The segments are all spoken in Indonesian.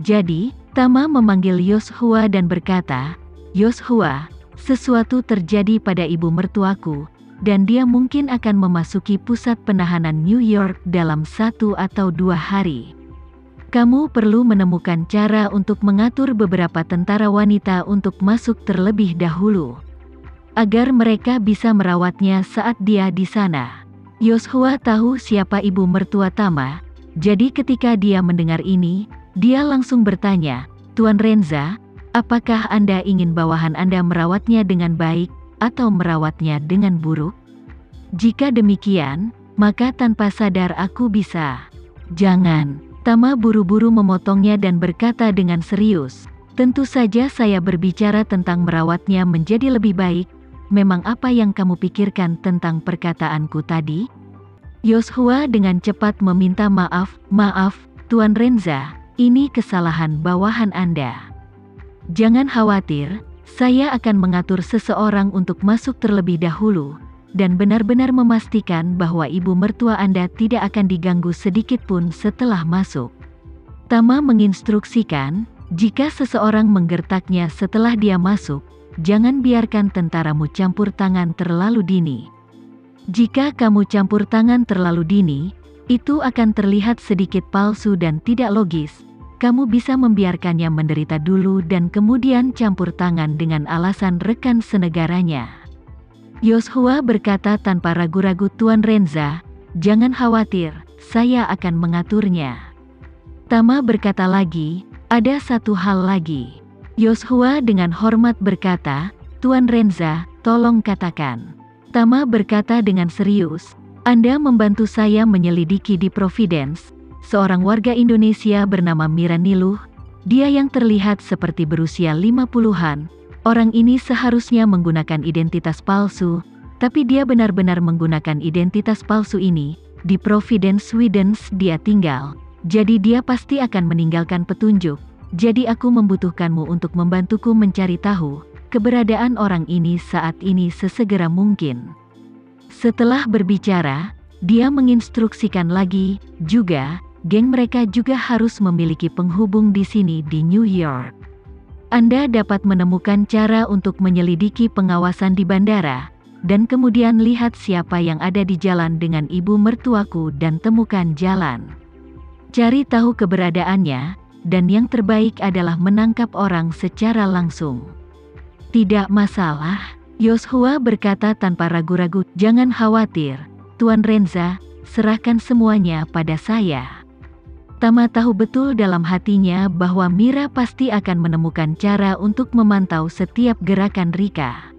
Jadi, Tama memanggil Yoshua dan berkata, "Yoshua, sesuatu terjadi pada ibu mertuaku, dan dia mungkin akan memasuki pusat penahanan New York dalam 1 atau 2 hari. Kamu perlu menemukan cara untuk mengatur beberapa tentara wanita untuk masuk terlebih dahulu, agar mereka bisa merawatnya saat dia di sana." Yoshua tahu siapa ibu mertua Tama, jadi ketika dia mendengar ini, dia langsung bertanya, "Tuan Renza, apakah Anda ingin bawahan Anda merawatnya dengan baik, atau merawatnya dengan buruk? Jika demikian, maka tanpa sadar aku bisa." "Jangan." Tama buru-buru memotongnya dan berkata dengan serius, "Tentu saja saya berbicara tentang merawatnya menjadi lebih baik. Memang apa yang kamu pikirkan tentang perkataanku tadi?" Yoshua dengan cepat meminta maaf, "Maaf, Tuan Renza, ini kesalahan bawahan Anda. Jangan khawatir, saya akan mengatur seseorang untuk masuk terlebih dahulu, dan benar-benar memastikan bahwa ibu mertua Anda tidak akan diganggu sedikit pun setelah masuk." Tama menginstruksikan, "Jika seseorang menggertaknya setelah dia masuk, jangan biarkan tentaramu campur tangan terlalu dini. Jika kamu campur tangan terlalu dini, itu akan terlihat sedikit palsu dan tidak logis. Kamu bisa membiarkannya menderita dulu dan kemudian campur tangan dengan alasan rekan senegaranya." Yoshua berkata tanpa ragu-ragu, "Tuan Renza, jangan khawatir, saya akan mengaturnya." Tama berkata lagi, "Ada satu hal lagi." Yoshua dengan hormat berkata, "Tuan Renza, tolong katakan." Tama berkata dengan serius, "Anda membantu saya menyelidiki di Providence, seorang warga Indonesia bernama Mira Niluh. Dia yang terlihat seperti berusia 50-an. Orang ini seharusnya menggunakan identitas palsu, tapi dia benar-benar menggunakan identitas palsu ini. Di Providence, Sweden dia tinggal, jadi dia pasti akan meninggalkan petunjuk. Jadi aku membutuhkanmu untuk membantuku mencari tahu keberadaan orang ini saat ini sesegera mungkin." Setelah berbicara, dia menginstruksikan lagi, juga, geng mereka juga harus memiliki penghubung di sini di New York. Anda dapat menemukan cara untuk menyelidiki pengawasan di bandara, dan kemudian lihat siapa yang ada di jalan dengan ibu mertuaku dan temukan jalan. Cari tahu keberadaannya, dan yang terbaik adalah menangkap orang secara langsung. "Tidak masalah," Yoshua berkata tanpa ragu-ragu, "Jangan khawatir, Tuan Renza, serahkan semuanya pada saya." Tama tahu betul dalam hatinya bahwa Mira pasti akan menemukan cara untuk memantau setiap gerakan Rika.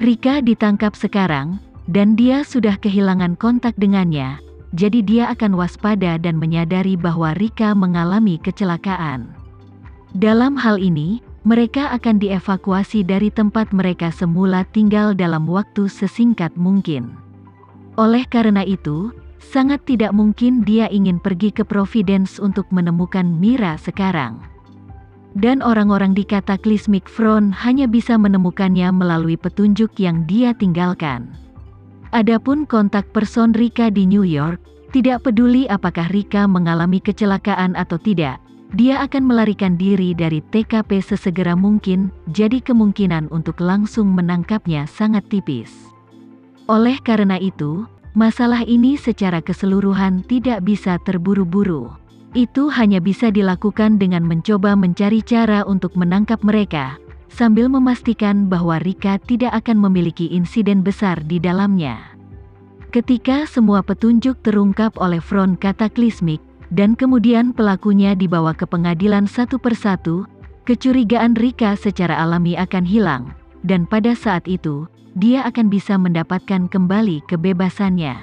Rika ditangkap sekarang, dan dia sudah kehilangan kontak dengannya, jadi dia akan waspada dan menyadari bahwa Rika mengalami kecelakaan. Dalam hal ini, mereka akan dievakuasi dari tempat mereka semula tinggal dalam waktu sesingkat mungkin. Oleh karena itu, sangat tidak mungkin dia ingin pergi ke Providence untuk menemukan Mira sekarang. Dan orang-orang di Cataclysmic Front hanya bisa menemukannya melalui petunjuk yang dia tinggalkan. Adapun kontak person Rika di New York, tidak peduli apakah Rika mengalami kecelakaan atau tidak, dia akan melarikan diri dari TKP sesegera mungkin, jadi kemungkinan untuk langsung menangkapnya sangat tipis. Oleh karena itu, masalah ini secara keseluruhan tidak bisa terburu-buru. Itu hanya bisa dilakukan dengan mencoba mencari cara untuk menangkap mereka, sambil memastikan bahwa Rika tidak akan memiliki insiden besar di dalamnya. Ketika semua petunjuk terungkap oleh Front Cataclysmic, dan kemudian pelakunya dibawa ke pengadilan satu persatu, kecurigaan Rika secara alami akan hilang, dan pada saat itu, dia akan bisa mendapatkan kembali kebebasannya.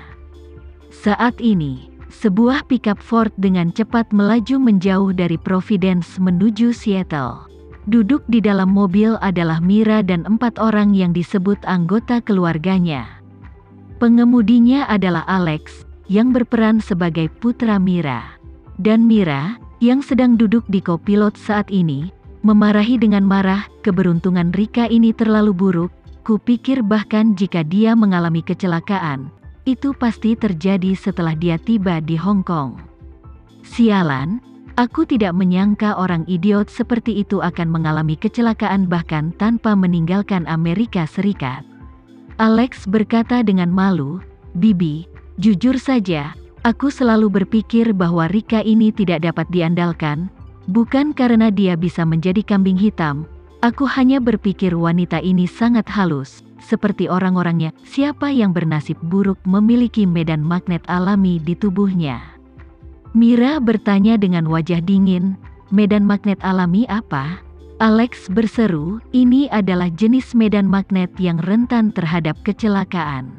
Saat ini, sebuah pickup Ford dengan cepat melaju menjauh dari Providence menuju Seattle. Duduk di dalam mobil adalah Mira dan 4 orang yang disebut anggota keluarganya. Pengemudinya adalah Alex, yang berperan sebagai putra Mira. Dan Mira, yang sedang duduk di kopilot saat ini, memarahi dengan marah, "Keberuntungan Rika ini terlalu buruk, kupikir bahkan jika dia mengalami kecelakaan, itu pasti terjadi setelah dia tiba di Hong Kong. Sialan, Aku tidak menyangka orang idiot seperti itu akan mengalami kecelakaan bahkan tanpa meninggalkan Amerika Serikat. Alex berkata dengan malu, Bibi, jujur saja, aku selalu berpikir bahwa Rika ini tidak dapat diandalkan, bukan karena dia bisa menjadi kambing hitam. Aku hanya berpikir wanita ini sangat halus, seperti orang-orangnya. Siapa yang bernasib buruk memiliki medan magnet alami di tubuhnya? Mira bertanya dengan wajah dingin, medan magnet alami apa? Alex berseru, ini adalah jenis medan magnet yang rentan terhadap kecelakaan.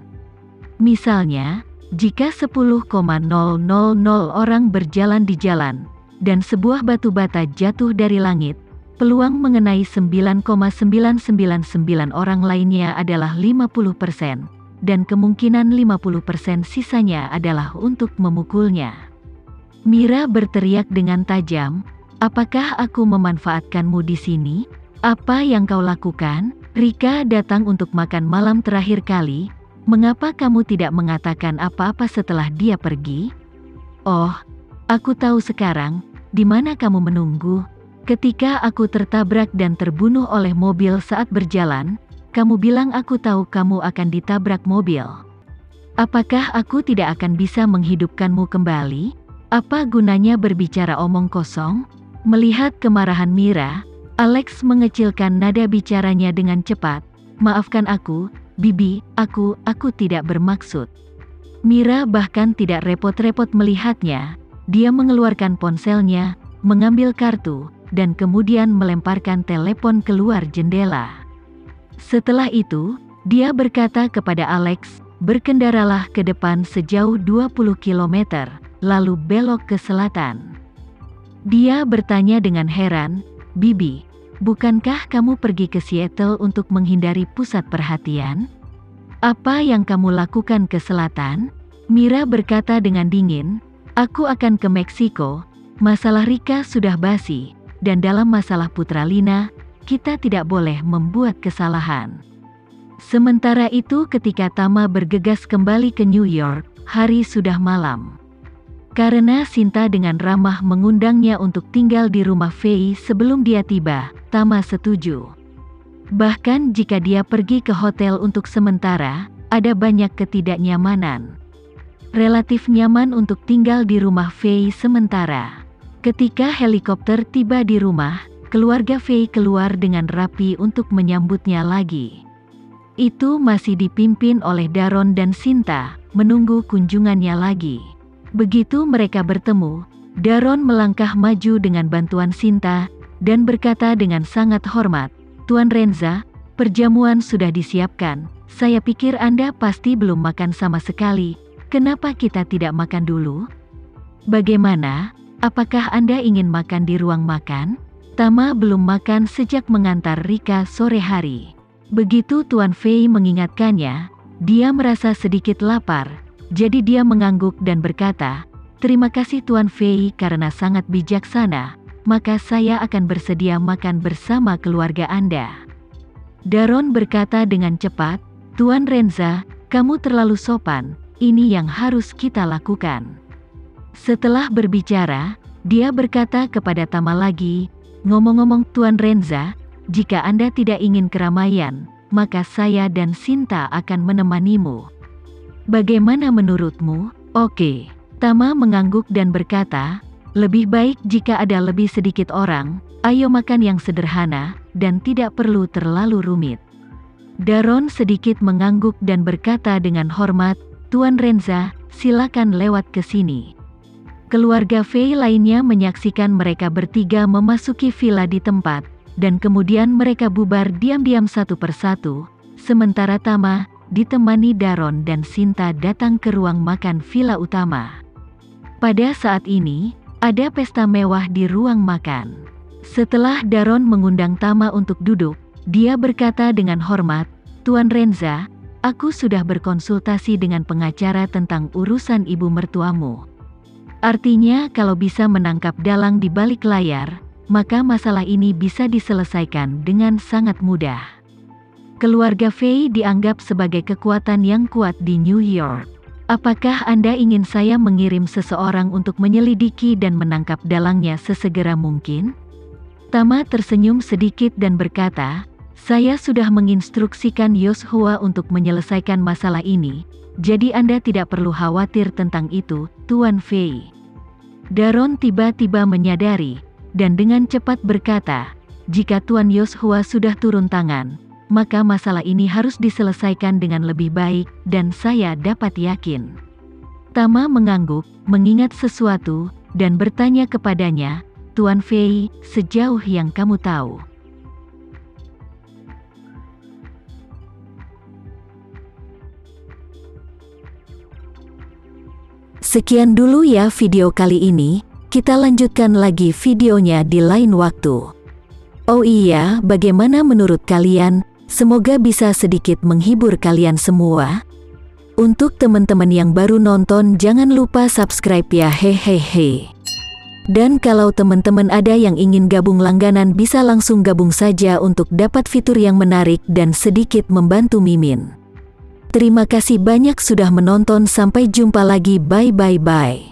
Misalnya, jika 10,000 orang berjalan di jalan, dan sebuah batu bata jatuh dari langit, peluang mengenai 9,999 orang lainnya adalah 50%, dan kemungkinan 50% sisanya adalah untuk memukulnya. Mira berteriak dengan tajam, apakah aku memanfaatkanmu di sini? Apa yang kau lakukan? Rika datang untuk makan malam terakhir kali, mengapa kamu tidak mengatakan apa-apa setelah dia pergi? Oh, aku tahu sekarang, di mana kamu menunggu? Ketika aku tertabrak dan terbunuh oleh mobil saat berjalan, kamu bilang aku tahu kamu akan ditabrak mobil. Apakah aku tidak akan bisa menghidupkanmu kembali? Apa gunanya berbicara omong kosong? Melihat kemarahan Mira, Alex mengecilkan nada bicaranya dengan cepat. Maafkan aku, Bibi, aku tidak bermaksud. Mira bahkan tidak repot-repot melihatnya. Dia mengeluarkan ponselnya, mengambil kartu, dan kemudian melemparkan telepon keluar jendela. Setelah itu, dia berkata kepada Alex, berkendaralah ke depan sejauh 20 km. Lalu belok ke selatan. Dia bertanya dengan heran, Bibi, bukankah kamu pergi ke Seattle untuk menghindari pusat perhatian? Apa yang kamu lakukan ke selatan? Mira berkata dengan dingin, aku akan ke Meksiko, masalah Rika sudah basi, dan dalam masalah Putra Lina, kita tidak boleh membuat kesalahan. Sementara itu ketika Tama bergegas kembali ke New York, hari sudah malam. Karena Sinta dengan ramah mengundangnya untuk tinggal di rumah Fei sebelum dia tiba, Tama setuju. Bahkan jika dia pergi ke hotel untuk sementara, ada banyak ketidaknyamanan. Relatif nyaman untuk tinggal di rumah Fei sementara. Ketika helikopter tiba di rumah, keluarga Fei keluar dengan rapi untuk menyambutnya lagi. Itu masih dipimpin oleh Daron dan Sinta, menunggu kunjungannya lagi. Begitu mereka bertemu, Daron melangkah maju dengan bantuan Sinta, dan berkata dengan sangat hormat, Tuan Renza, perjamuan sudah disiapkan, saya pikir Anda pasti belum makan sama sekali, kenapa kita tidak makan dulu? Bagaimana, apakah Anda ingin makan di ruang makan? Tama belum makan sejak mengantar Rika sore hari. Begitu Tuan Fei mengingatkannya, dia merasa sedikit lapar. Jadi dia mengangguk dan berkata, terima kasih Tuan Fei karena sangat bijaksana, maka saya akan bersedia makan bersama keluarga Anda. Daron berkata dengan cepat, Tuan Renza, kamu terlalu sopan, ini yang harus kita lakukan. Setelah berbicara, dia berkata kepada Tama lagi, ngomong-ngomong Tuan Renza, jika Anda tidak ingin keramaian, maka saya dan Sinta akan menemanimu. Bagaimana menurutmu? Oke. Tama mengangguk dan berkata, lebih baik jika ada lebih sedikit orang, ayo makan yang sederhana, dan tidak perlu terlalu rumit. Daron sedikit mengangguk dan berkata dengan hormat, Tuan Renza, silakan lewat ke sini. Keluarga Fei lainnya menyaksikan mereka bertiga memasuki villa di tempat, dan kemudian mereka bubar diam-diam satu persatu, sementara Tama, ditemani Daron dan Sinta datang ke ruang makan villa utama. Pada saat ini, ada pesta mewah di ruang makan. Setelah Daron mengundang Tama untuk duduk, dia berkata dengan hormat, Tuan Renza, aku sudah berkonsultasi dengan pengacara tentang urusan ibu mertuamu. Artinya kalau bisa menangkap dalang di balik layar, maka masalah ini bisa diselesaikan dengan sangat mudah. Keluarga Fei dianggap sebagai kekuatan yang kuat di New York. Apakah Anda ingin saya mengirim seseorang untuk menyelidiki dan menangkap dalangnya sesegera mungkin? Tama tersenyum sedikit dan berkata, saya sudah menginstruksikan Yoshua untuk menyelesaikan masalah ini, jadi Anda tidak perlu khawatir tentang itu, Tuan Fei. Daron tiba-tiba menyadari, dan dengan cepat berkata, jika Tuan Yoshua sudah turun tangan, maka masalah ini harus diselesaikan dengan lebih baik, dan saya dapat yakin. Tama mengangguk, mengingat sesuatu, dan bertanya kepadanya, Tuan Fei, sejauh yang kamu tahu. Sekian dulu ya video kali ini, kita lanjutkan lagi videonya di lain waktu. Oh iya, bagaimana menurut kalian? Semoga bisa sedikit menghibur kalian semua. Untuk teman-teman yang baru nonton jangan lupa subscribe ya hehehe. Dan kalau teman-teman ada yang ingin gabung langganan bisa langsung gabung saja untuk dapat fitur yang menarik dan sedikit membantu Mimin. Terima kasih banyak sudah menonton, sampai jumpa lagi, bye.